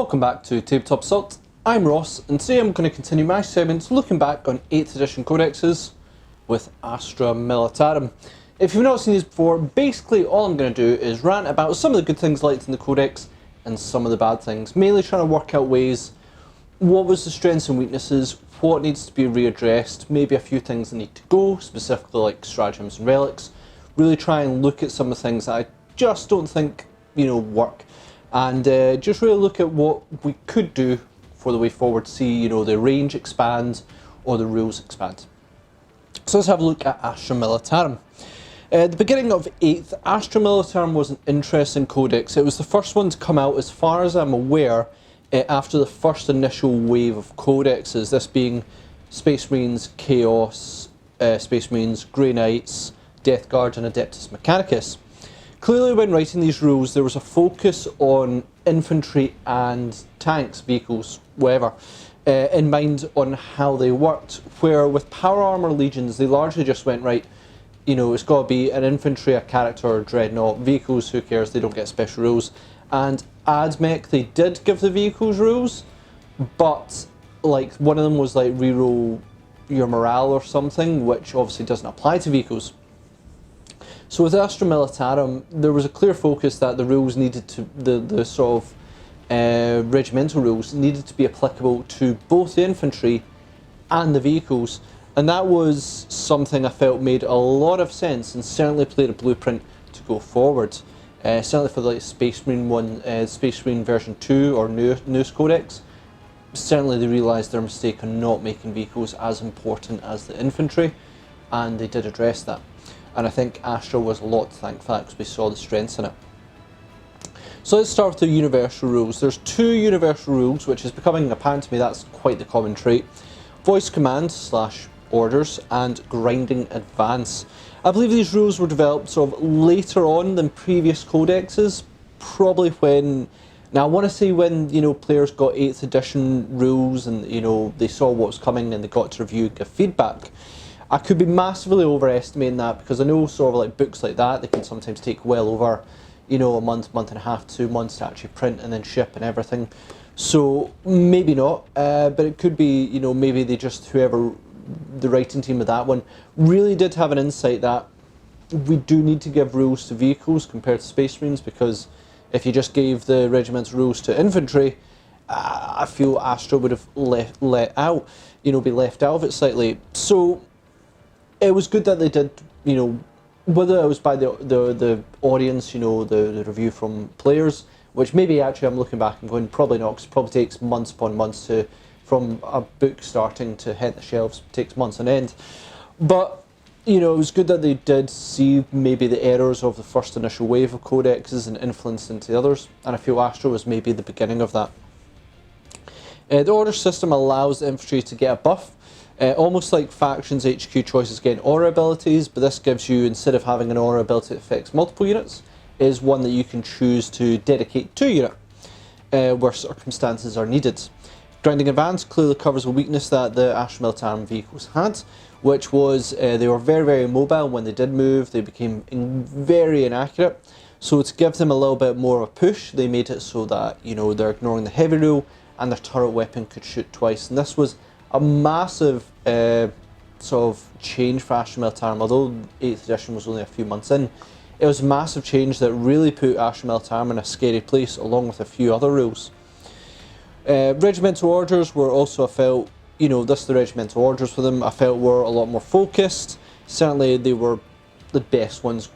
Welcome back to Tabletop Assault. I'm Ross, and today I'm going to continue my segment looking back on 8th edition codexes with Astra Militarum. If you've not seen these before, basically all I'm going to do is rant about some of the good things liked in the codex and some of the bad things, mainly trying to work out ways, what was the strengths and weaknesses, what needs to be readdressed, maybe a few things that need to go, specifically like stratagems and relics, really try and look at some of the things that I just don't think, work. And just really look at what we could do for the way forward, see, the range expand or the rules expand. So let's have a look at Astra Militarum. At the beginning of 8th, Astra Militarum was an interesting codex. It was the first one to come out, as far as I'm aware, after the first initial wave of codexes, this being Space Marines, Chaos, Space Marines, Grey Knights, Death Guard and Adeptus Mechanicus. Clearly when writing these rules there was a focus on infantry and tanks, vehicles, whatever, in mind on how they worked, where with Power Armor Legions they largely just went, right, it's got to be an infantry, a character, dreadnought, vehicles, who cares, they don't get special rules. And AdMech, they did give the vehicles rules, but like one of them was like reroll your morale or something, which obviously doesn't apply to vehicles. So with Astra Militarum, there was a clear focus that the rules needed to, the sort of regimental rules needed to be applicable to both the infantry and the vehicles, and that was something I felt made a lot of sense and certainly played a blueprint to go forward. Certainly for the Space Marine one, Space Marine version 2 or newest codex, certainly they realised their mistake on not making vehicles as important as the infantry, and they did address that. And I think Astra was a lot to thank for that because we saw the strengths in it. So let's start with the universal rules. There's 2 universal rules, which is becoming apparent to me that's quite the common trait. Voice command / orders and grinding advance. I believe these rules were developed sort of later on than previous codexes, probably when, now I want to say when, players got 8th edition rules and, they saw what was coming and they got to review, give feedback. I could be massively overestimating that because I know sort of like books like that, they can sometimes take well over, a month, month and a half, 2 months to actually print and then ship and everything. So maybe not, but it could be, maybe they just, whoever, the writing team of that one, really did have an insight that we do need to give rules to vehicles compared to Space Marines, because if you just gave the regimental rules to infantry, I feel Astra would have be left out of it slightly. So it was good that they did, whether it was by the audience, the review from players, which maybe actually I'm looking back and going, probably not, because it probably takes months upon months from a book starting to hit the shelves, takes months on end. But, it was good that they did see maybe the errors of the first initial wave of codexes and influence into the others, and I feel Astra was maybe the beginning of that. The order system allows the infantry to get a buff, almost like factions HQ choices gain aura abilities, but this gives you, instead of having an aura ability that affects multiple units, is one that you can choose to dedicate to a unit where circumstances are needed. Grinding Advance clearly covers a weakness that the Astra Militarum vehicles had, which was they were very, very mobile. When they did move, they became very inaccurate. So to give them a little bit more of a push, they made it so that, they're ignoring the heavy rule and their turret weapon could shoot twice. And this was a massive sort of change for Astra Militarum. Although 8th edition was only a few months in, it was a massive change that really put Astra Militarum in a scary place, along with a few other rules. Regimental orders were also, I felt, the regimental orders for them, I felt were a lot more focused. Certainly they were the best ones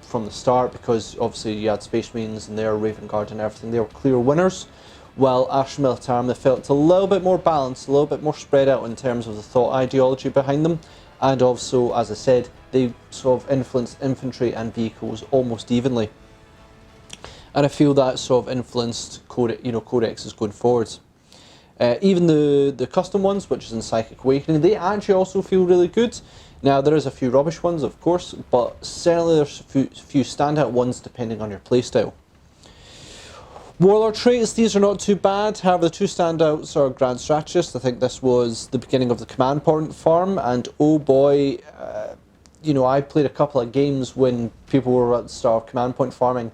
from the start, because obviously you had Space Marines and their Raven Guard and everything, they were clear winners. While Astra Militarum, they felt a little bit more balanced, a little bit more spread out in terms of the thought ideology behind them, and also, as I said, they sort of influenced infantry and vehicles almost evenly. And I feel that sort of influenced codexes going forward. Even the custom ones, which is in Psychic Awakening, they actually also feel really good. Now there is a few rubbish ones, of course, but certainly there's a few standout ones depending on your playstyle. Warlord traits, these are not too bad. However, the 2 standouts are Grand Strategist. I think this was the beginning of the command point farm, and oh boy, I played a couple of games when people were at the start of command point farming,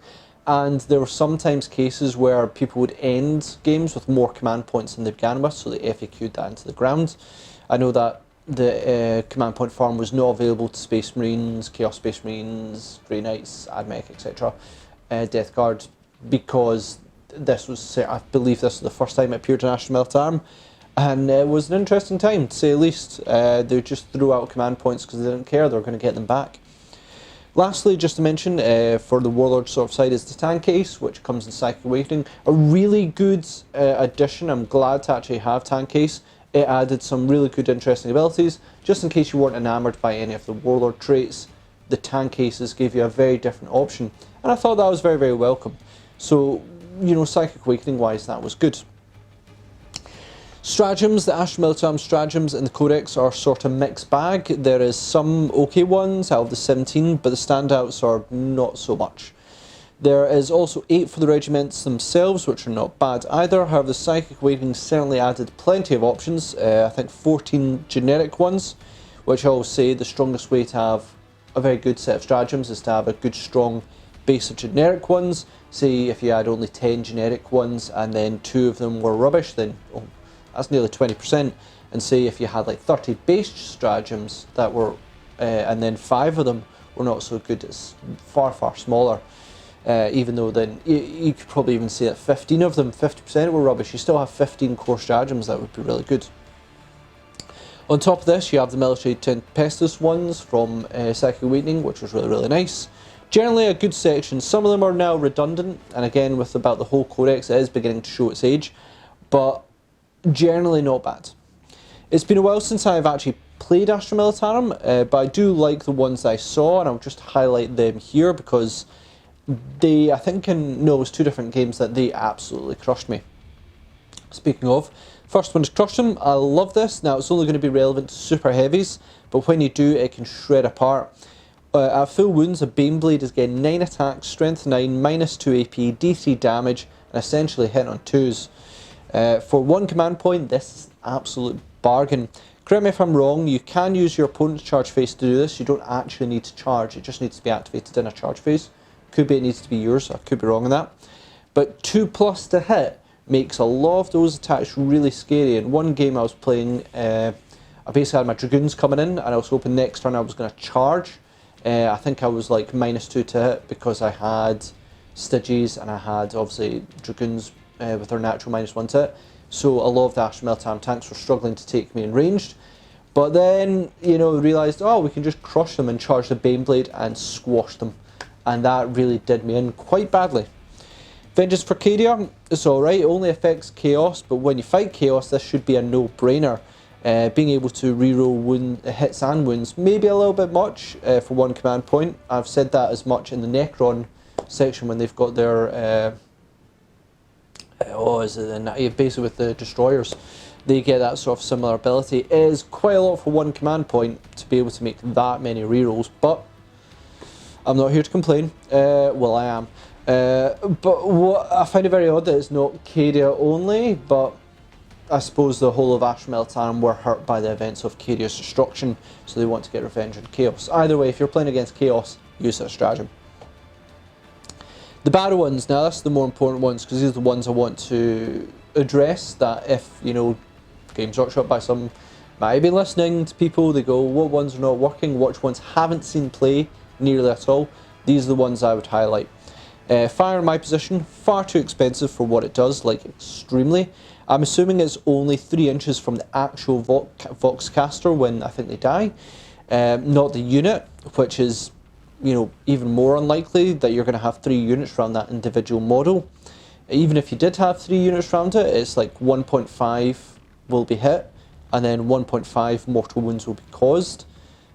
and there were sometimes cases where people would end games with more command points than they began with, so they FAQ'd that into the ground. I know that the command point farm was not available to Space Marines, Chaos Space Marines, Grey Knights, AdMech, etc., Death Guard, because this was, I believe this was the first time it appeared in Astra Militarum, and it was an interesting time, to say the least. They just threw out command points because they didn't care, they were going to get them back. Lastly, just to mention, for the Warlord sort of side is the Tank Case, which comes in Psychic Awakening. A really good addition. I'm glad to actually have Tank Case. It added some really good, interesting abilities. Just in case you weren't enamoured by any of the Warlord traits, the Tank Cases gave you a very different option. And I thought that was very, very welcome. So, you know, Psychic Awakening wise, that was good. Stratagems, the Astra Militarum stratagems in the Codex are sort of mixed bag. There is some okay ones out of the 17, but the standouts are not so much. There is also 8 for the regiments themselves, which are not bad either. However, the Psychic Awakening certainly added plenty of options. I think 14 generic ones, which I will say the strongest way to have a very good set of stratagems is to have a good strong base of generic ones. Say if you had only 10 generic ones and then 2 of them were rubbish, then that's nearly 20%. And say if you had like 30 base stratagems that were, and then 5 of them were not so good, it's far, far smaller. Even though then you could probably even say that 15 of them, 50% were rubbish, you still have 15 core stratagems that would be really good. On top of this, you have the Military Tempestus ones from Psychic Awakening, which was really, really nice. Generally a good section. Some of them are now redundant, and again with about the whole Codex, it is beginning to show its age, but generally not bad. It's been a while since I've actually played Astra Militarum, but I do like the ones I saw, and I'll just highlight them here because they, I think it was 2 different games that they absolutely crushed me. Speaking of, first one is Crush Them. I love this. Now it's only going to be relevant to super heavies, but when you do, it can shred apart. At full wounds, a Baneblade is getting 9 attacks, strength 9, minus 2 AP, D3 damage, and essentially hit on 2s. For 1 command point, this is an absolute bargain. Correct me if I'm wrong, you can use your opponent's charge phase to do this. You don't actually need to charge, it just needs to be activated in a charge phase. Could be it needs to be yours, I could be wrong on that. But 2+ to hit makes a lot of those attacks really scary. In one game I was playing, I basically had my Dragoons coming in, and I was hoping next turn I was going to charge. I think I was like -2 to hit because I had Styges and I had obviously Dragoons with their natural -1 to hit. So a lot of the Astra Militarum tanks were struggling to take me in ranged. But then, you know, realised, oh, we can just crush them and charge the Baneblade and squash them. And that really did me in quite badly. Vengeance for Cadia, it's alright, it only affects Chaos, but when you fight Chaos, this should be a no-brainer. Being able to reroll hits and wounds, maybe a little bit much for 1 command point. I've said that as much in the Necron section when they've got their, basically with the Destroyers. They get that sort of similar ability. It is quite a lot for 1 command point to be able to make that many rerolls, but I'm not here to complain. Well, I am. But what I find it very odd that it's not Cadia only, but I suppose the whole of Astra Militarum were hurt by the events of Cadia's destruction, so they want to get revenge on Chaos. Either way, if you're playing against Chaos, use that stratagem. The bad ones, now that's the more important ones, because these are the ones I want to address, that if, you know, Games Workshop by some might have been listening to people, they go, what ones are not working, which ones haven't seen play nearly at all. These are the ones I would highlight. Fire in my position, far too expensive for what it does, like extremely. I'm assuming it's only 3 inches from the actual Vox caster when I think they die, not the unit, which is, you know, even more unlikely that you're going to have 3 units around that individual model. Even if you did have 3 units around it, it's like 1.5 will be hit, and then 1.5 mortal wounds will be caused.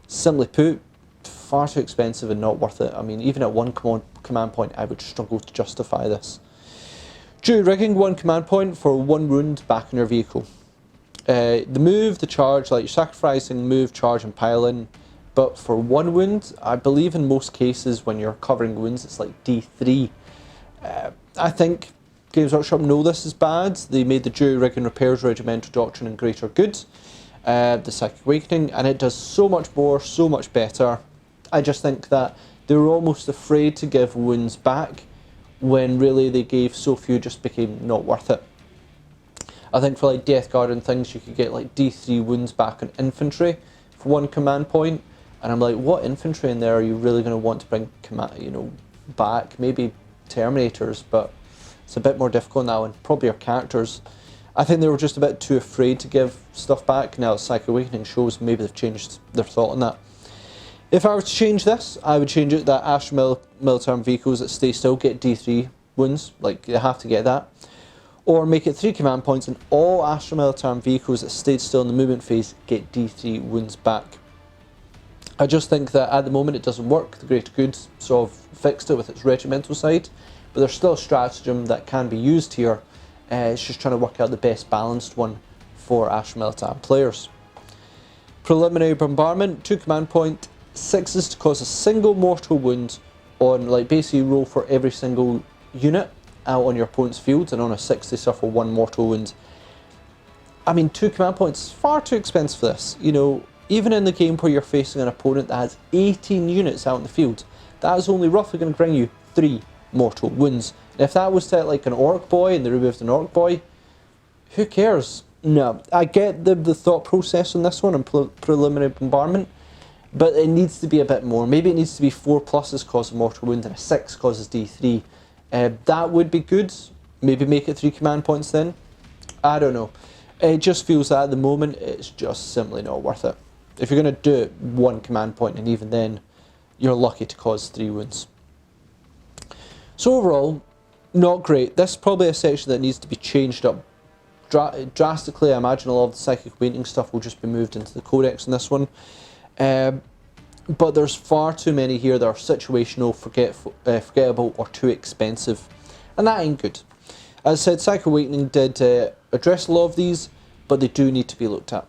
Simply put, far too expensive and not worth it. I mean, even at 1 command point, I would struggle to justify this. Jury rigging, 1 command point for 1 wound back in your vehicle. The move, the charge, like you're sacrificing move, charge and pile in, but for 1 wound, I believe in most cases when you're covering wounds, it's like D3. I think Games Workshop know this is bad. They made the jury rigging repairs, regimental doctrine and greater good, the Psychic Awakening, and it does so much more, so much better. I just think that they were almost afraid to give wounds back when really they gave so few, just became not worth it. I think for like Death Guard and things, you could get like D3 wounds back on infantry for 1 command point, and I'm like, what infantry in there are you really going to want to bring back? Maybe Terminators, but it's a bit more difficult now, and probably your characters. I think they were just a bit too afraid to give stuff back. Now Psychic Awakening shows maybe they've changed their thought on that. If I were to change this, I would change it that Astra Militarum vehicles that stay still get D3 wounds, like you have to get that. Or make it 3 command points and all Astra Militarum vehicles that stayed still in the movement phase get D3 wounds back. I just think that at the moment it doesn't work. The Greater Good sort of fixed it with its regimental side, but there's still a stratagem that can be used here. It's just trying to work out the best balanced one for Astra Militarum players. Preliminary Bombardment, 2 command point, 6s to cause a single mortal wound on, like, basically roll for every single unit out on your opponent's field, and on a 6 they suffer 1 mortal wound. I mean, 2 command points is far too expensive for this. You know, even in the game where you're facing an opponent that has 18 units out in the field, that is only roughly going to bring you 3 mortal wounds. And if that was to like an Orc Boy and they removed an Orc Boy, who cares? No, I get the thought process on this one and Preliminary Bombardment, but it needs to be a bit more. Maybe it needs to be 4 pluses cause a mortal wound and a 6 causes D3. That would be good. Maybe make it 3 command points then. I don't know. It just feels that at the moment it's just simply not worth it. If you're going to do it 1 command point, and even then you're lucky to cause 3 wounds. So overall, not great. This is probably a section that needs to be changed up drastically. I imagine a lot of the Psychic Awakening stuff will just be moved into the Codex in this one. But there's far too many here that are situational, forgettable, or too expensive. And that ain't good. As I said, Psychic Awakening did address a lot of these, but they do need to be looked at.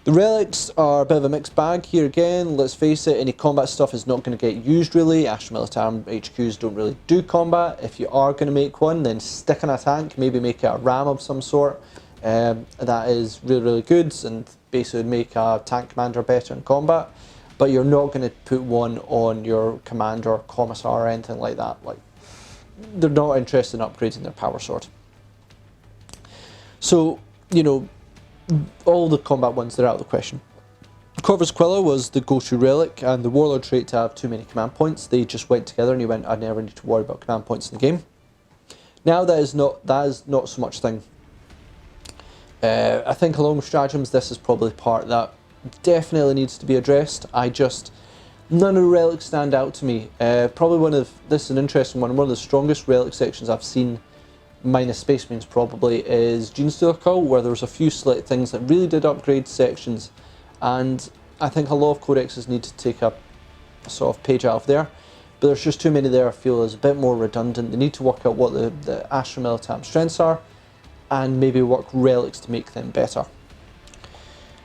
The Relics are a bit of a mixed bag here again. Let's face it, any combat stuff is not going to get used really. Astra Militarum HQs don't really do combat. If you are going to make one, then stick on a tank, maybe make it a ram of some sort. That is really, really good and basically make a tank commander better in combat. But you're not going to put one on your commander, commissar, or anything like that. Like, they're not interested in upgrading their power sword. So, you know, all the combat ones, they're out of the question. Corvus Quilla was the go-to relic, and the Warlord trait to have too many command points. They just went together and you went, I never need to worry about command points in the game. Now that is not so much thing. I think along with stratagems, this is probably part that definitely needs to be addressed. None of the relics stand out to me. Probably this is an interesting one of the strongest relic sections I've seen, minus Space Marines probably, is Genestealer Cult, where there was a few select things that really did upgrade sections, and I think a lot of codexes need to take a sort of page out of there, but there's just too many there I feel is a bit more redundant. They need to work out what the Astra Militarum strengths are, and maybe work relics to make them better.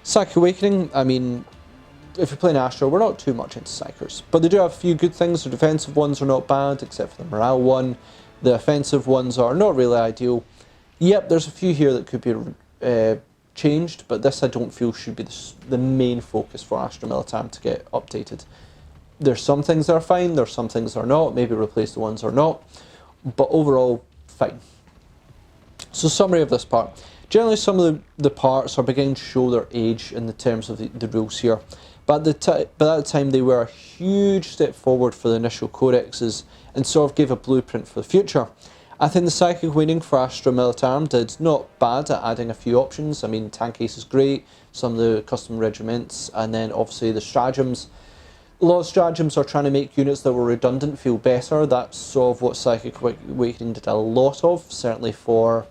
Psychic Awakening, I mean, if you're playing Astra, we're not too much into Psychers, but they do have a few good things. The defensive ones are not bad, except for the morale one. The offensive ones are not really ideal. Yep, there's a few here that could be changed, but this I don't feel should be the main focus for Astra Militarum to get updated. There's some things that are fine, there's some things that are not, maybe replace the ones that are not, but overall, fine. So summary of this part. Generally some of the parts are beginning to show their age in the terms of the rules here, but at the time they were a huge step forward for the initial codexes and sort of gave a blueprint for the future. I think the Psychic Awakening for Astra Militarum did not bad at adding a few options. I mean, Tank Ace is great, some of the custom regiments, and then obviously the stratagems. A lot of stratagems are trying to make units that were redundant feel better. That's sort of what Psychic Awakening did a lot of, certainly for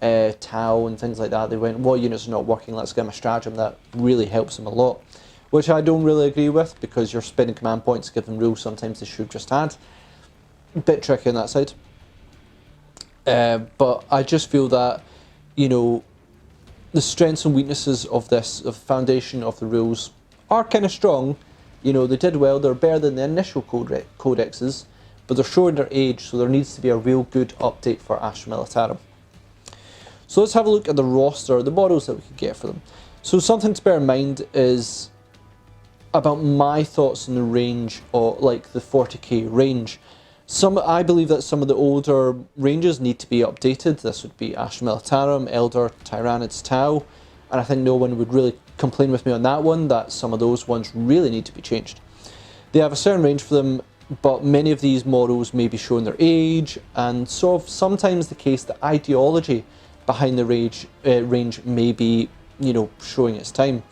Tau and things like that. They went, what units are not working, let's give them a stratagem that really helps them a lot. Which I don't really agree with, because you're spending command points to give them rules sometimes they should just add. A bit tricky on that side. But I just feel that, you know, the strengths and weaknesses of this, of the foundation of the rules, are kind of strong. You know, they did well, they're better than the initial codexes, but they're showing their age, so there needs to be a real good update for Astra Militarum. So let's have a look at the roster, the models that we could get for them. So something to bear in mind is about my thoughts on the range, or like the 40k range. I believe that some of the older ranges need to be updated. This would be Astra Militarum, Elder, Tyranids, Tau, and I think no one would really complain with me on that one, that some of those ones really need to be changed. They have a certain range for them, but many of these models may be showing their age, and sort of sometimes the case that ideology behind the range may be, showing its time.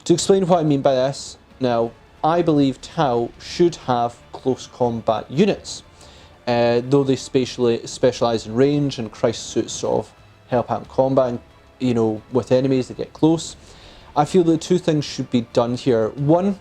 To explain what I mean by this, now, I believe Tau should have close combat units, though they specialise in range, and crisis suits sort of help out in combat, and, with enemies that get close. I feel that two things should be done here. One,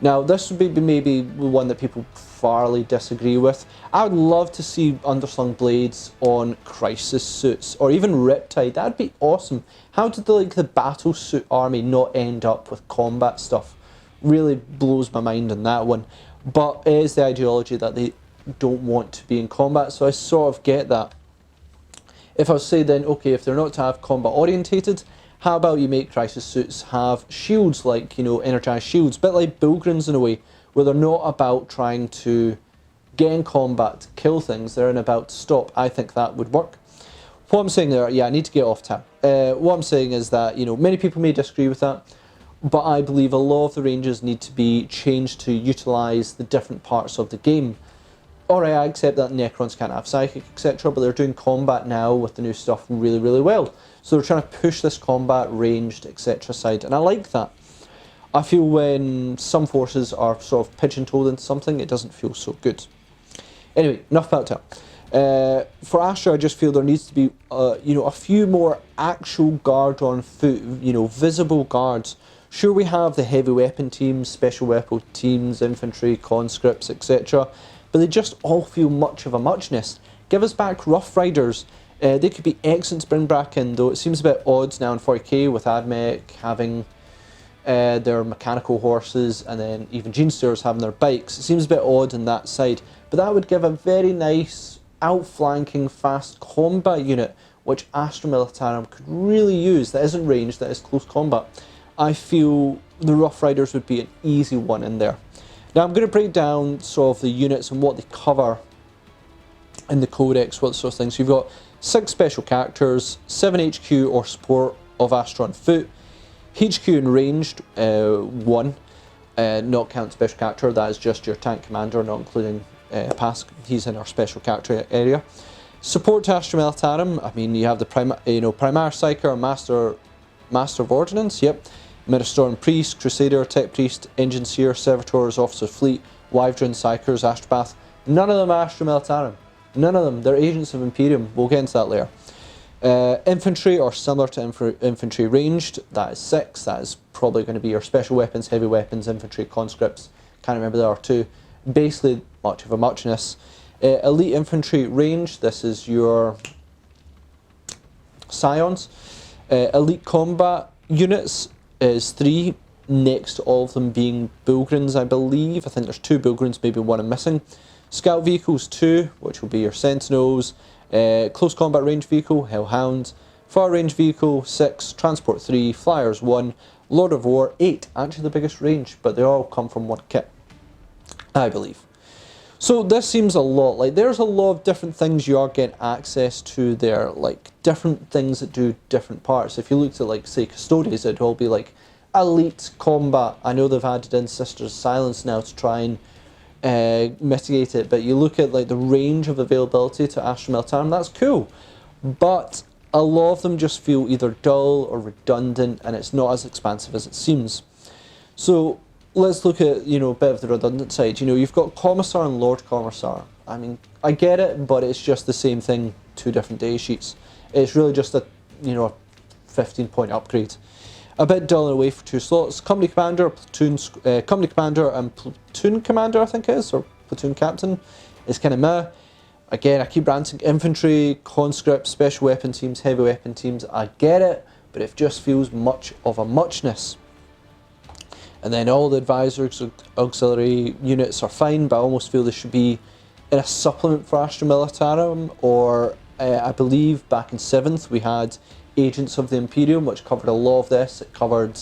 now this would be maybe one that people fairly disagree with. I would love to see underslung blades on crisis suits, or even Riptide. That'd be awesome. How did the battle suit army not end up with combat stuff? Really blows my mind on that one. But it is the ideology that they don't want to be in combat, so I sort of get that. If I was to say then, okay, if they're not to have combat orientated, how about you make crisis suits have shields, like, energized shields, a bit like Bilgrins in a way, where they're not about trying to get in combat to kill things, they're in about to stop. I think that would work. What I'm saying there, yeah, I need to get off Tau. What I'm saying is that, many people may disagree with that, but I believe a lot of the ranges need to be changed to utilise the different parts of the game. Alright, I accept that Necrons can't have Psychic, etc., but they're doing combat now with the new stuff really, really well. So they're trying to push this combat, ranged, etc. side, and I like that. I feel when some forces are sort of pigeon-toed into something, it doesn't feel so good. Anyway, enough about Tau. For Astra, I just feel there needs to be, a few more actual guard on foot, visible guards. Sure, we have the heavy weapon teams, special weapon teams, infantry, conscripts, etc., but they just all feel much of a muchness. Give us back Rough Riders. They could be excellent to bring back in, though it seems a bit odd now in 40k with AdMech having their mechanical horses, and then even Genestealers having their bikes. It seems a bit odd on that side, but that would give a very nice outflanking fast combat unit, which Astra Militarum could really use, that isn't ranged, that is close combat. I feel the Rough Riders would be an easy one in there. Now I'm going to break down sort of the units and what they cover in the Codex, what sort of things. So you've got 6 special characters, 7 HQ or support of Astra on foot, HQ and ranged, 1, not count special character, that is just your tank commander, not including Pask, he's in our special character area. Support to Astra Militarum, I mean you have the Primar Psyker, Master of Ordnance, yep. Ministorum Priest, Crusader, Tech Priest, Engine Seer, Servitors, Officer of Fleet, Wyvern, Psychers, Astropath. None of them are Astra Militarum. None of them. They're agents of Imperium. We'll get into that later. Infantry, or similar to infantry ranged, that is 6. That is probably going to be your special weapons, heavy weapons, infantry, conscripts. Can't remember the other 2. Basically, much of a muchness. Elite infantry ranged, this is your Scions. Elite combat units is 3, next to all of them being Bilgrins, I believe. I think there's 2 Bilgrins, maybe 1 I'm missing. Scout vehicles 2, which will be your Sentinels. Close combat range vehicle, Hellhounds. Far range vehicle 6, transport 3, flyers 1, Lord of War 8, actually the biggest range, but they all come from one kit, I believe. So this seems a lot, like there's a lot of different things you are getting access to there, like different things that do different parts. If you looked at, like, say, Custodes, it'd all be like elite combat. I know they've added in Sisters of Silence now to try and mitigate it, but you look at like the range of availability to Astra Militarum, that's cool. But a lot of them just feel either dull or redundant, and it's not as expansive as it seems. So let's look at, a bit of the redundant side. You've got Commissar and Lord Commissar. I mean, I get it, but it's just the same thing, 2 different day sheets. It's really just a, 15-point upgrade. A bit dull in a way for 2 slots. Company Commander, Company Commander and Platoon Commander, I think it is, or Platoon Captain, is kind of meh. Again, I keep ranting infantry, conscripts, special weapon teams, heavy weapon teams. I get it, but it just feels much of a muchness. And then all the advisors, auxiliary units are fine, but I almost feel they should be in a supplement for Astra Militarum, or I believe back in 7th we had Agents of the Imperium, which covered a lot of this. It covered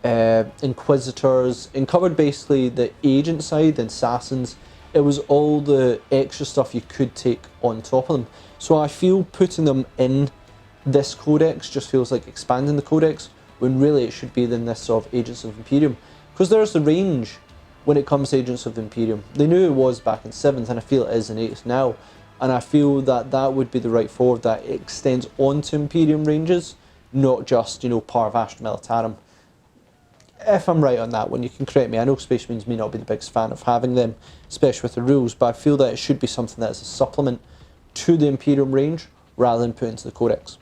Inquisitors, and covered basically the agent side, the assassins, it was all the extra stuff you could take on top of them. So I feel putting them in this codex just feels like expanding the codex, when really it should be in this sort of Agents of Imperium. Because there's the range when it comes to Agents of Imperium. They knew it was back in 7th, and I feel it is in 8th now. And I feel that that would be the right forward, that it extends onto Imperium ranges, not just, you know, part of Astra Militarum. If I'm right on that one, you can correct me. I know Space Marines may not be the biggest fan of having them, especially with the rules, but I feel that it should be something that is a supplement to the Imperium range rather than put into the Codex.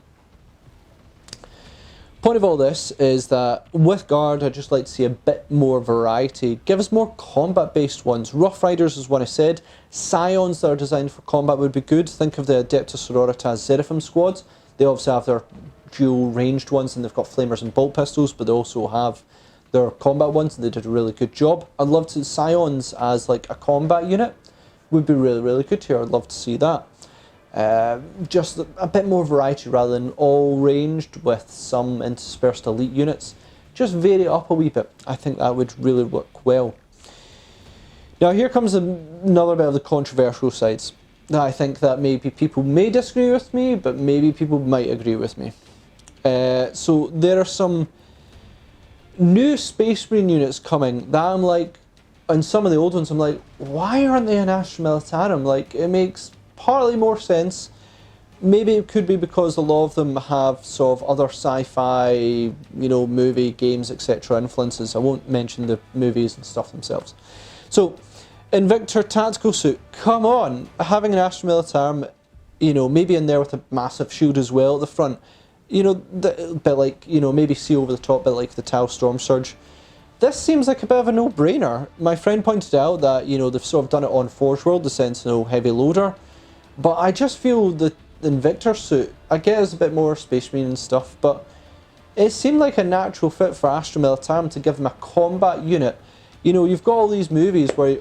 Point of all this is that with Guard, I'd just like to see a bit more variety. Give us more combat-based ones. Rough Riders is one I said. Scions that are designed for combat would be good. Think of the Adeptus Sororitas Seraphim squads. They obviously have their dual ranged ones, and they've got flamers and bolt pistols, but they also have their combat ones, and they did a really good job. I'd love to see Scions as like a combat unit. Would be really, really good here. I'd love to see that. Just a bit more variety rather than all ranged with some interspersed elite units. Just vary it up a wee bit. I think that would really work well. Now here comes another bit of the controversial sides. Now I think that maybe people may disagree with me, but maybe people might agree with me. So there are some new Space Marine units coming that I'm like, and some of the old ones I'm like, why aren't they in Astra Militarum? Like, it makes partly more sense. Maybe it could be because a lot of them have sort of other sci-fi, you know, movie, games, etc. influences. I won't mention the movies and stuff themselves. So, Invictor Tactical Suit, come on! Having an Astra Militarum, you know, maybe in there with a massive shield as well at the front. You know, bit like, you know, maybe see over the top, bit like the Tau Storm Surge. This seems like a bit of a no-brainer. My friend pointed out that, you know, they've sort of done it on Forge World, the Sentinel Heavy Loader. But I just feel the Invictor suit, I get it's a bit more Space Marine and stuff, but it seemed like a natural fit for Astra Militarum to give them a combat unit. You know, you've got all these movies where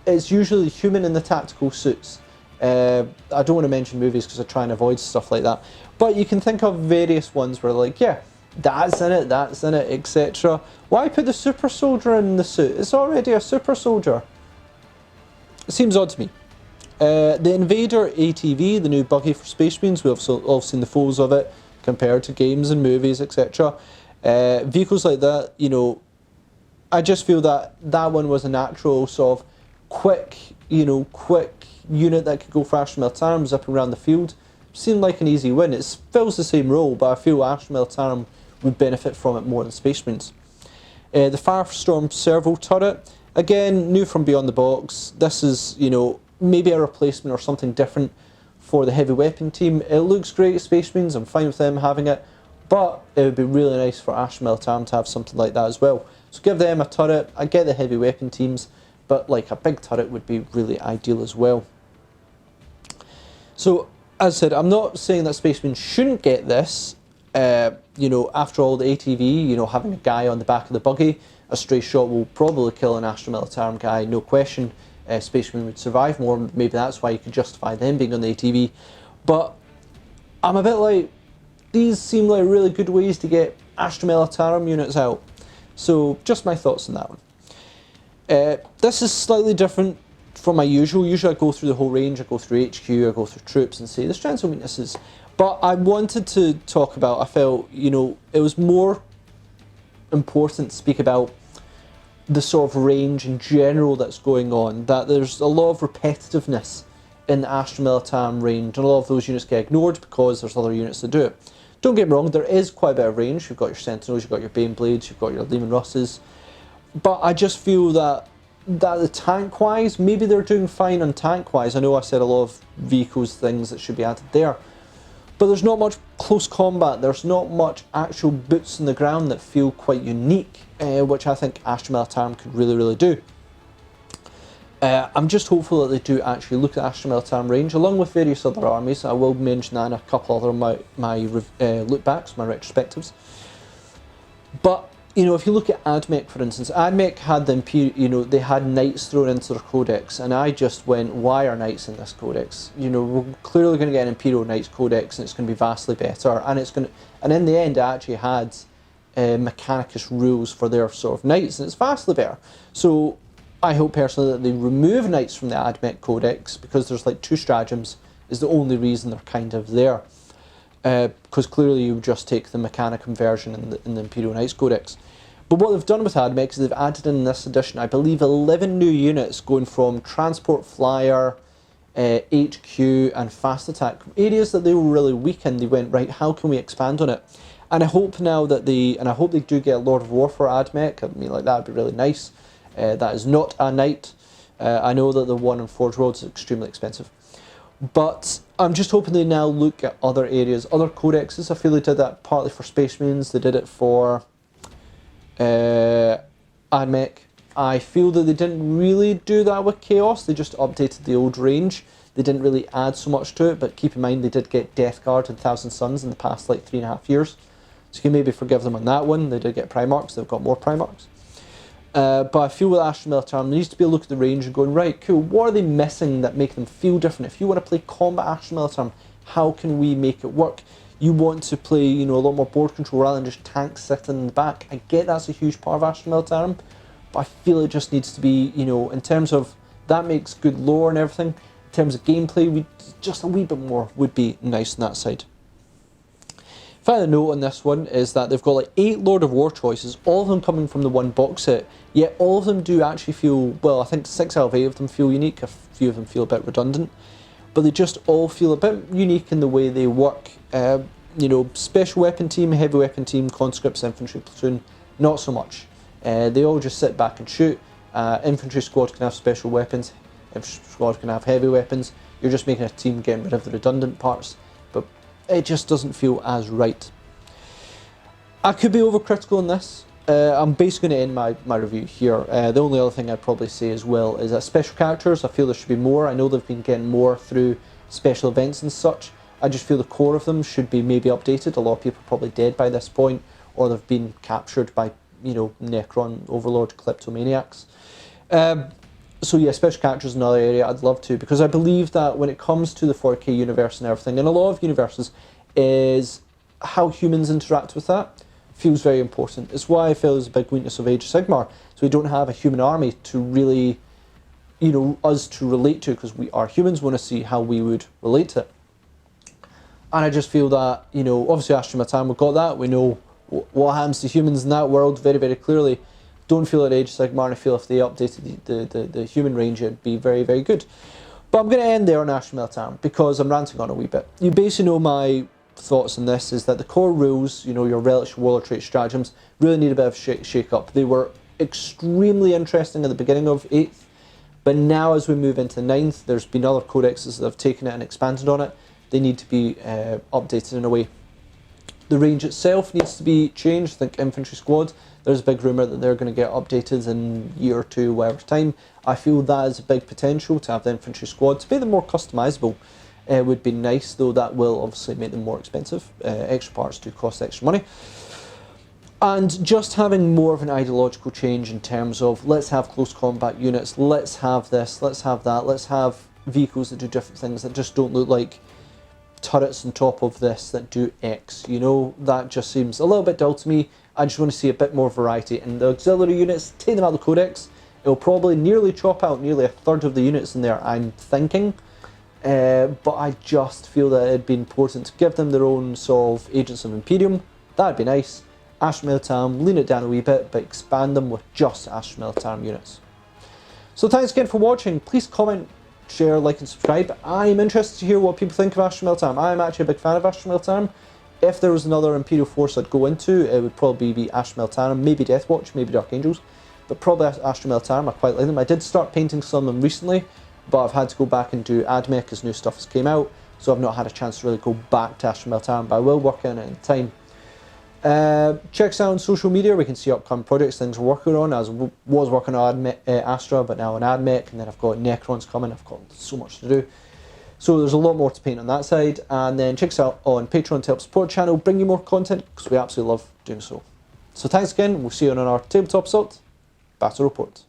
it's usually human in the tactical suits. I don't want to mention movies because I try and avoid stuff like that. But you can think of various ones where like, yeah, that's in it, etc. Why put the super soldier in the suit? It's already a super soldier. It seems odd to me. The Invader ATV, the new buggy for Space Marines, we've all seen the photos of it compared to games and movies, etc. Vehicles like that, you know, I just feel that that one was a natural sort of quick unit that could go for Astra Militarum, zipping around the field. Seemed like an easy win. It fills the same role, but I feel Astra Militarum would benefit from it more than Space Marines. The Firestorm Servo Turret, again, new from beyond the box. This is, you know, maybe a replacement or something different for the heavy weapon team. It looks great at Space Marines, I'm fine with them having it, but it would be really nice for Astra Militarum to have something like that as well. So give them a turret. I get the heavy weapon teams, but like a big turret would be really ideal as well. So, as I said, I'm not saying that Space Marines shouldn't get this. You know, after all, the ATV, you know, having a guy on the back of the buggy, a stray shot will probably kill an Astra Militarum guy, no question. Space Marine would survive more, maybe that's why you could justify them being on the ATV. But I'm a bit like, these seem like really good ways to get Astra Militarum units out. So, just my thoughts on that one. This is slightly different from my usual. Usually I go through the whole range, I go through HQ, I go through troops and say the strengths and weaknesses. But I wanted to talk about, I felt, you know, it was more important to speak about the sort of range in general that's going on, that there's a lot of repetitiveness in the Astra Militarum range, and a lot of those units get ignored because there's other units that do it. Don't get me wrong, there is quite a bit of range. You've got your Sentinels, you've got your Baneblades, you've got your Lehman Russes, but I just feel that the tank-wise, maybe they're doing fine on tank-wise. I know I said a lot of vehicles, things that should be added there, but there's not much close combat, there's not much actual boots on the ground that feel quite unique, which I think Astra Militarum could really, really do. I'm just hopeful that they do actually look at Astra Militarum range, along with various other armies. I will mention that in a couple other of my look-backs, my retrospectives. But, you know, if you look at AdMech, for instance, AdMech had the you know, they had knights thrown into their codex, and I just went, why are knights in this codex? You know, we're clearly going to get an Imperial Knights codex, and it's going to be vastly better, and it's going to, and in the end, it actually had Mechanicus rules for their sort of knights, and it's vastly better. So I hope personally that they remove knights from the AdMech Codex, because there's like 2 stratagems is the only reason they're kind of there. Because clearly you would just take the mechanic conversion in the Imperial Knights Codex. But what they've done with AdMech is they've added in this edition, I believe, 11 new units going from Transport Flyer, HQ and Fast Attack. Areas that they were really weak in, they went, right, how can we expand on it? And I hope now that I hope they do get a Lord of War for AdMech. I mean, like, that would be really nice. That is not a knight. I know that the one in Forge World is extremely expensive. But I'm just hoping they now look at other areas, other codexes. I feel they did that partly for Space Marines, they did it for AdMech. I feel that they didn't really do that with Chaos, they just updated the old range. They didn't really add so much to it, but keep in mind they did get Death Guard and Thousand Suns in the past like 3.5 years. So you can maybe forgive them on that one. They did get Primarchs, they've got more Primarchs. But I feel with Astra Militarum, there needs to be a look at the range and going, right, cool, what are they missing that make them feel different? If you want to play combat Astra Militarum, how can we make it work? You want to play, you know, a lot more board control rather than just tanks sitting in the back. I get that's a huge part of Astra Militarum, but I feel it just needs to be, you know, in terms of, that makes good lore and everything. In terms of gameplay, just a wee bit more would be nice on that side. Final note on this one is that they've got like 8 Lord of War choices, all of them coming from the one box set, yet all of them do actually feel, well, I think 6 out of 8 of them feel unique, a few of them feel a bit redundant, but they just all feel a bit unique in the way they work. You know, special weapon team, heavy weapon team, conscripts, infantry platoon, not so much. They all just sit back and shoot. Infantry squad can have special weapons, infantry squad can have heavy weapons. You're just making a team getting rid of the redundant parts, but it just doesn't feel as right. I could be overcritical on this. I'm basically going to end my review here. The only other thing I'd probably say as well is that special characters, I feel there should be more. I know they've been getting more through special events and such. I just feel the core of them should be maybe updated. A lot of people are probably dead by this point, or they've been captured by, you know, Necron Overlord kleptomaniacs. So yeah, special characters is another area I'd love to, because I believe that when it comes to the 40k universe and everything, and a lot of universes, is how humans interact with that feels very important. It's why I feel there's a big weakness of Age of Sigmar. So we don't have a human army to really, you know, us to relate to, because we are humans, want to see how we would relate to it. And I just feel that, you know, obviously Astra Militarum, we've got that, we know what happens to humans in that world very, very clearly. Don't feel at Age of Sigmar, and I feel if they updated the human range, it'd be very, very good. But I'm going to end there on Astra Militarum, because I'm ranting on a wee bit. You basically know my thoughts on this, is that the core rules, you know, your relics, your warlord trait, stratagems, really need a bit of shake up. They were extremely interesting at the beginning of 8th, but now as we move into 9th, there's been other codexes that have taken it and expanded on it. They need to be updated in a way. The range itself needs to be changed. I think infantry squad, there's a big rumour that they're going to get updated in a year or two, whatever time. I feel that is a big potential to have the infantry squad. To make them more customisable would be nice, though that will obviously make them more expensive. Extra parts do cost extra money. And just having more of an ideological change in terms of, let's have close combat units, let's have this, let's have that, let's have vehicles that do different things that just don't look like turrets on top of this that do X. You know, that just seems a little bit dull to me. I just want to see a bit more variety. And the auxiliary units, take them out of the Codex, it'll probably nearly chop out nearly a third of the units in there, I'm thinking. But I just feel that it'd be important to give them their own sort of Agents of Imperium. That'd be nice. Astra Militarum, lean it down a wee bit, but expand them with just Astra Militarum units. So thanks again for watching. Please comment, share, like and subscribe. I'm interested to hear what people think of Astra Militarum. I'm actually a big fan of Astra Militarum. If there was another Imperial force I'd go into, it would probably be Astra Militarum, maybe Deathwatch, maybe Dark Angels, but probably Astra Militarum. I quite like them. I did start painting some of them recently, but I've had to go back and do AdMech as new stuff has came out, so I've not had a chance to really go back to Astra Militarum, but I will work on it in time. Check us out on social media. We can see upcoming projects, things we're working on. I was working on Astra, but now on AdMech, and then I've got Necrons coming. I've got so much to do. So there's a lot more to paint on that side. And then check us out on Patreon to help support the channel, bring you more content, because we absolutely love doing so. So thanks again. We'll see you on our Tabletop Assault Battle Report.